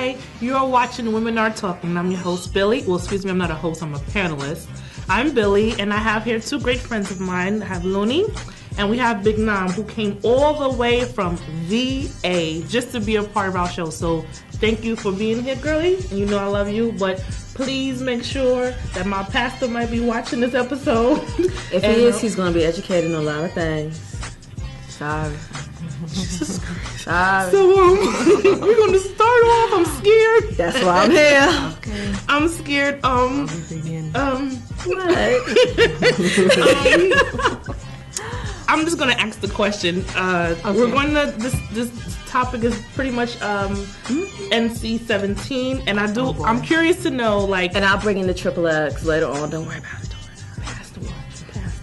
Hi, you're watching Women Are Talking. I'm your host, Billi. Well, excuse me, I'm not a host, I'm a panelist. I'm Billi, and I have here two great friends of mine. I have Looney, and we have Big Nam, who came all the way from VA just to be a part of our show. So thank you for being here, girlie. You know I love you, but please make sure that my pastor might be watching this episode. If he is, he's going to be educated on a lot of things. Sorry. Jesus Christ. Sorry. So we're going to start off. I'm scared. That's why I'm here. Okay. I'm scared. I'm just gonna ask the question. We're going to this topic is pretty much NC-17, and I'm curious to know, like, and I'll bring in the triple X later on. Don't worry about it. Pass the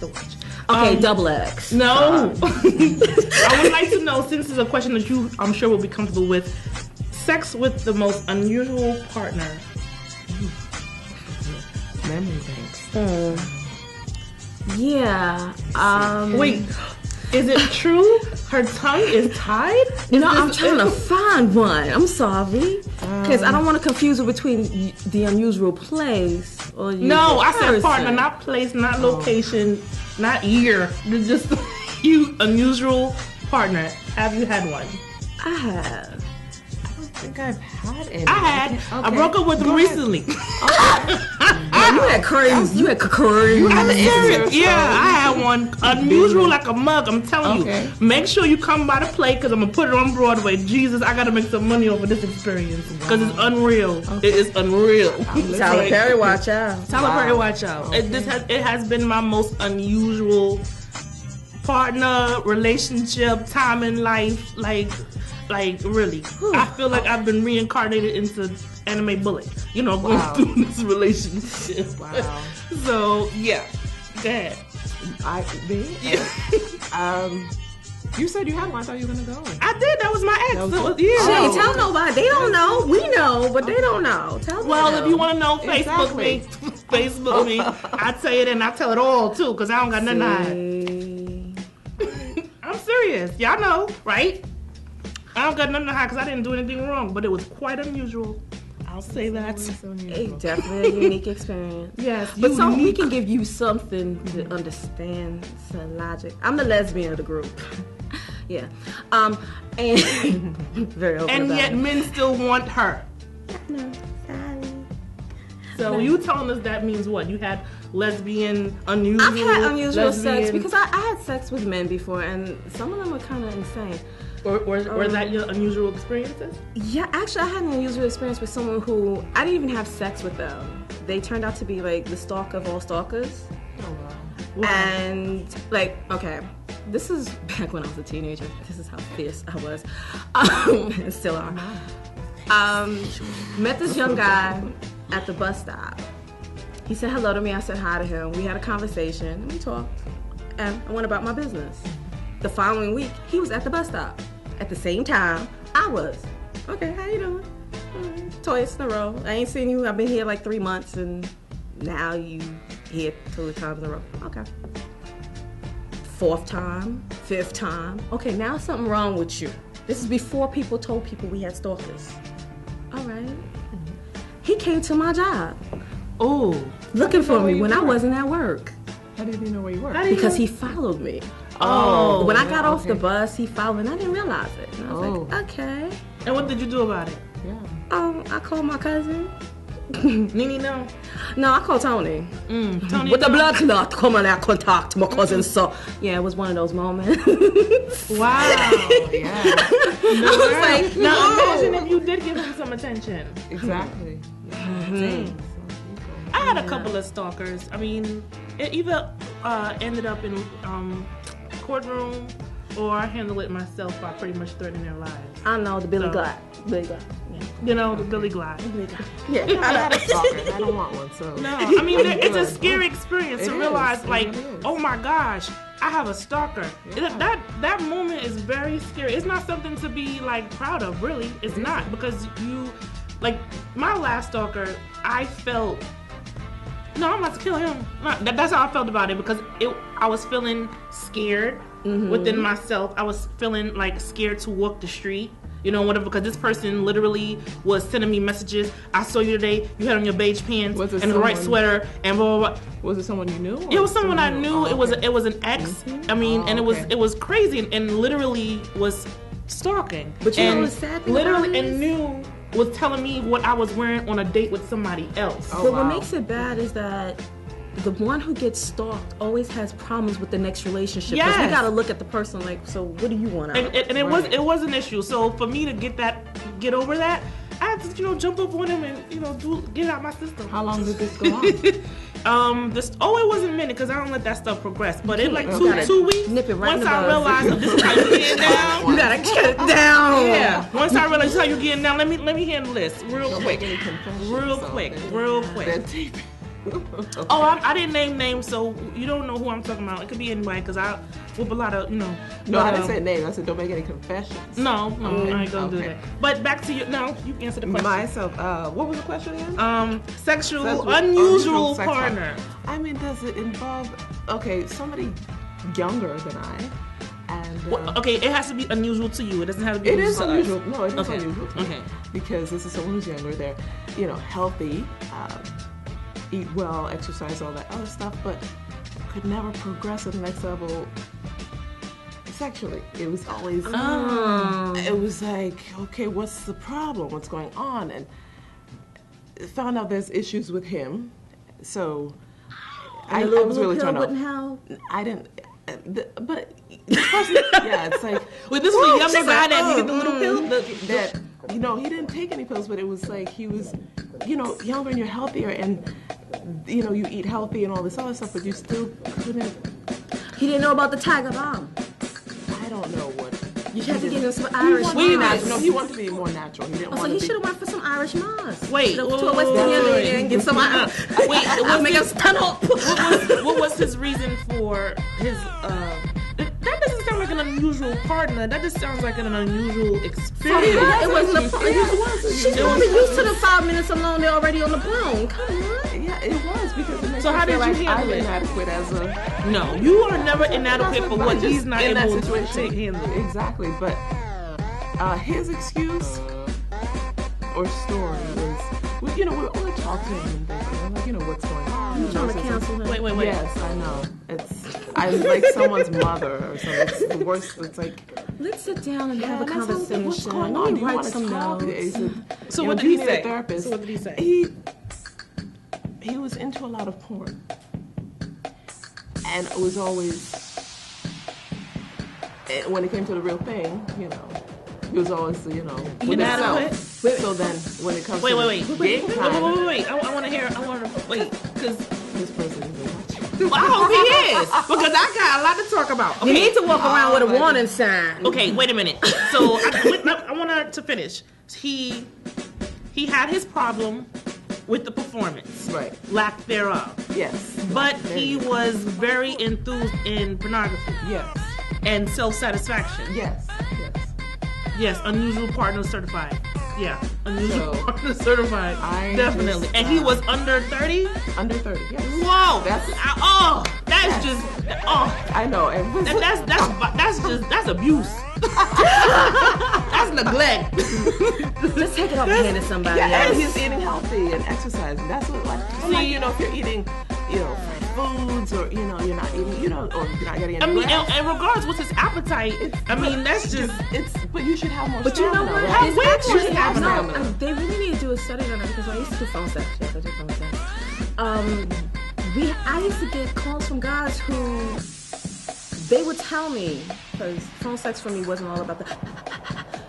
watch. Okay, double X. No. I would like to know, since it's a question that you, I'm sure, will be comfortable with, sex with the most unusual partner. Memory banks. Yeah. Wait, is it true her tongue is tied? I'm trying to find one. I'm sorry. Because I don't want to confuse it between the unusual place or No, I said partner, not place, not location, not year. Just unusual partner. Have you had one? I have. I don't think I've had any. I had. Okay. I broke up with them recently. You had crazy. You had crazy. Yeah, I had one unusual, like a mug. I'm telling you. Make sure you come by the plate because I'm gonna put it on Broadway. Jesus, I gotta make some money over this experience because it's unreal. Okay. It is unreal. Tyler Perry, watch out. Tyler Perry, watch out. Okay. It has been my most unusual partner, relationship, time in life, like really. I feel like I've been reincarnated into anime Bullet, going through this relationship. Wow. So yeah, go ahead. You said you had one. I thought you were gonna go. I did. That was my ex. Shit, tell nobody. They don't know. We know, but they don't know. Tell them. Well, if you want to know, Facebook me. Facebook me. I tell you it, and I tell it all too, because I don't got nothing to hide. I'm serious. Y'all know, right? I don't got nothing to hide because I didn't do anything wrong, but it was quite unusual. I'll say that. It's definitely a unique experience. Yes, but we can give you something to understand some logic. I'm the lesbian of the group. Yeah. And very open. And yet men still want her. No, sorry. So you telling us that means what? You had lesbian, unusual. I've had unusual sex because I had sex with men before, and some of them were kind of insane. Or that your unusual experiences? Yeah, actually, I had an unusual experience with someone who I didn't even have sex with them. They turned out to be like the stalker of all stalkers. Oh wow! And okay, this is back when I was a teenager. This is how fierce I was, and still are. Met this young guy at the bus stop. He said hello to me. I said hi to him. We had a conversation and we talked, and I went about my business. The following week, he was at the bus stop at the same time I was. Okay, how you doing? Twice in a row. I ain't seen you. I've been here like 3 months, and now you here 2 times in a row. Okay. 4th time, 5th time. Okay, now something wrong with you. This is before people told people we had stalkers. All right. He came to my job. Oh, looking for me when I wasn't at work. How did he know where you were? Because he followed me. Oh. When I got off the bus, he followed me, and I didn't realize it. And I was like, okay. And what did you do about it? Yeah. I called my cousin. Nene, no? No, I called Tony. Tony with the blood clot, come on and contact my cousin. So, yeah, it was one of those moments. Wow. Yeah. I was like, now imagine if you did give him some attention. Exactly. I had a couple of stalkers. I mean, it either ended up in courtroom, or I handled it myself by pretty much threatening their lives. I know, the Billy Glide. Billy Glide. Yeah. The Billy Glide. Yeah, I had a stalker. I don't want one, so. No, I mean, it's a scary experience to realize, like, oh my gosh, I have a stalker. Yeah. That moment is very scary. It's not something to be, like, proud of, really. It's not, because like, my last stalker, I felt, no, I'm about to kill him. That's how I felt about it, because I was feeling scared within myself. I was feeling like scared to walk the street. You know, whatever, because this person literally was sending me messages. I saw you today. You had on your beige pants and the right sweater and blah, blah, blah. Was it someone you knew? It was someone I knew. It was an ex. I mean, and it was crazy and literally was stalking. But you know what's sad thing literally about it and knew was telling me what I was wearing on a date with somebody else. But what makes it bad is that the one who gets stalked always has problems with the next relationship. Because we gotta look at the person like, so what do you want out? And it was an issue. So for me to get over that, I had to jump up on him and get it out my system. How long did this go on? It wasn't a minute because I don't let that stuff progress. But it like 2 weeks. Nip it right once in the I bud. realized this is how you getting down. You gotta get it down. Yeah. Once I realized this is how you getting down, let me handle this real quick. Real quick. Oh, I didn't name names, so you don't know who I'm talking about. It could be anybody, because I whoop a lot of, No, I didn't say names. I said don't make any confessions. No, I ain't gonna do that. But back to you. No, you can answer the question. Myself. What was the question again? Sexual unusual partner. I mean, does it involve somebody younger than I? And okay, it has to be unusual to you. It doesn't have to be. It is unusual. unusual. No, it is unusual to me. Because this is someone who's younger. They're, healthy. Eat well, exercise, all that other stuff, but could never progress to the next level sexually. It was always, it was like, okay, what's the problem? What's going on? And found out there's issues with him. So I was really trying to. I didn't. But this person, it's like. Wait, this was a younger guy that needed the little pill. He didn't take any pills, but it was like he was, younger and you're healthier and. You eat healthy and all this other stuff, but you still couldn't. He didn't know about the tiger bomb. I don't know what. You had to give him some Irish moss. No, he wanted to be more natural. He didn't want so to he should have went for some Irish moss. Wait, to a West Indian and get some Irish. Wait, I'll make him stand up. What was his reason for his? That doesn't sound like an unusual partner. That just sounds like an unusual experience. It wasn't. She's probably used to the 5 minutes alone. They're already on the phone. Come on. Yeah, it was because it makes so how did like you handle I'm it? Inadequate as a. No, you are never inadequate for what he's not in able that situation. to handle. Exactly, but his excuse or story was, we only talk to him and things like, what's going on. I'm trying to cancel him. Wait. Yes, I know. I'm like someone's mother or something. It's the worst. It's like. Let's sit down and have a conversation. What's going on? Do you write want to some talk? notes. So what did he say? Therapist. So what did he say? He was into a lot of porn, and it was always when it came to the real thing, he was always with himself. So then when it comes to game time, wait. I want to hear. Because this person is watching. I hope he is, because I got a lot to talk about. You need to walk around with a warning sign. Okay, wait a minute. So I want her to finish. He had his problem with the performance, right? Lack thereof. Yes. But he was very enthused in pornography. Yes. And self-satisfaction. Yes. Yes, unusual partner certified. Yeah, unusual partner certified. Definitely. And he was under 30? Under 30, yes. Whoa! I know. And that's abuse. That's neglect. Just take it off the hand of somebody else. And he's eating healthy and exercising. That's what, if you're eating, foods or, you're not eating, or you're not getting any rest. And regardless, what's his appetite? That's just... But you should have more But stamina, you know what? right? It's You should have actually, stamina. they really need to do a study on it because I used to do phone sex. Yes, I do phone sex. I used to get calls from guys who they would tell me, because phone sex for me wasn't all about the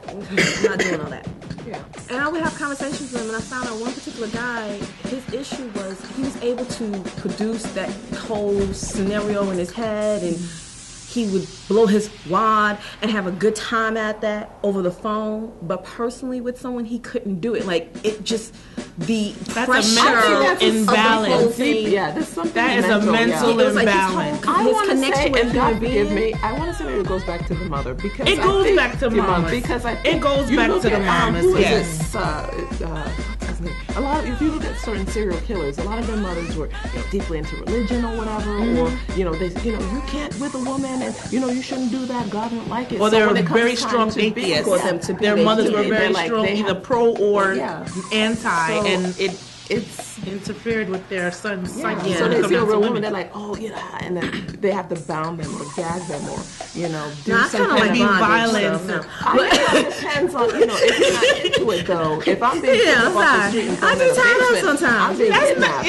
I'm not doing all that. Yeah. And I would have conversations with him, and I found out one particular guy, his issue was he was able to produce that whole scenario in his head, and he would blow his wad and have a good time at that over the phone. But personally, with someone, he couldn't do it. Like, it just, that's pressure a mental imbalance. There's something that is a mental imbalance. I want to say, and God forgive me, I want to say that it goes back to the mother because it goes back to mama. Because I think it goes back to the mamas. Yes. What's his fascinating. A lot of, if you look at certain serial killers, a lot of their mothers were deeply into religion or whatever, or they you can't with a woman, and you shouldn't do that. God don't like it. Or they're very time strong to be- atheists. For them to be Their mothers were they're very like, strong, they have- either pro or Yeah. anti, So and it it's interfered with their son's psyche. So they Coming see a to real woman, women. they're like, oh yeah, and then they have to bound them or gag them or do I some kinda kind like be of violent. bondage, I mean, it depends on if you're not into it though. If I'm being Yeah, put up off the street and I thrown do in a tied up basement, sometimes. I'm being kidnapped.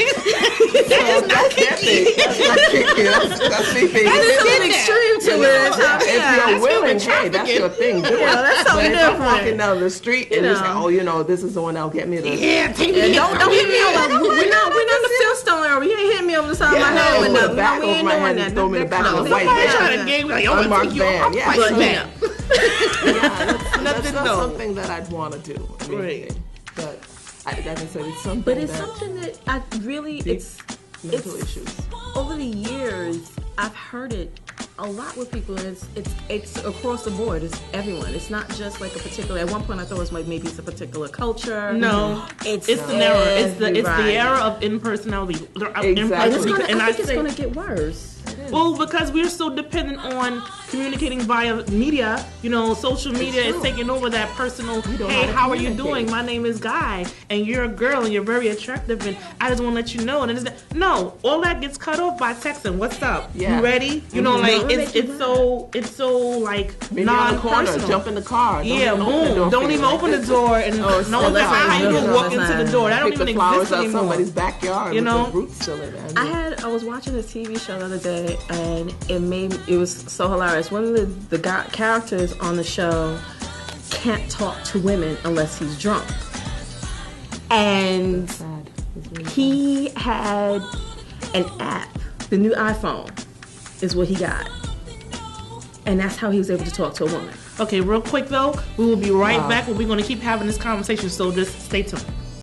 That's not kinky. That's not kinky. That's me being There's something kidnapped. extreme to it. If you're willing, hey, that's your thing. Do it. that's But something if I'm different. walking down the street and you say, oh, this is the one that'll get me the take me. Don't hit me over. We're not the Fieldstone era. You ain't hit me over the side of my head with the nothing. back No, we of ain't my doing head that. and throw me in the back of a white Somebody van. trying to game like, I'm gonna take you. Unmarked I'm van, yeah. fighting So- back. That's not though. something that I'd want to do. I mean, Right. But like I said, it's something. But it's that something that I really, mental issues. over the years, I've heard it a lot with people, and it's across the board. It's everyone. It's not just like a particular. At one point, I thought it was like maybe it's a particular culture. No, it's an era. It's the era of impersonality. Exactly. And I think it's gonna get worse. Well, because we're so dependent on communicating via media, social media is taking over that personal, know hey, how to how are you communicate. doing? My name is Guy, and you're a girl, and you're very attractive, and I just want to let you know. And no, all that gets cut off by texting. What's up? Yeah. You ready? It's so like Maybe on the corner, non-personal. jump in the car. Yeah, Don't open the door boom. Don't for even you. open the door, and no one's that's like, how you not- gonna walk into the door? That don't Pick the even flowers exist out anymore. somebody's backyard. You with know? the roots still in it. I was watching a TV show the other day, and it was so hilarious. One of the characters on the show can't talk to women unless he's drunk, and Sad. It's really he had an app. The new iPhone is what he got, and that's how he was able to talk to a woman. Okay, real quick though, we will be right Wow. back. We're going to keep having this conversation, so just stay tuned.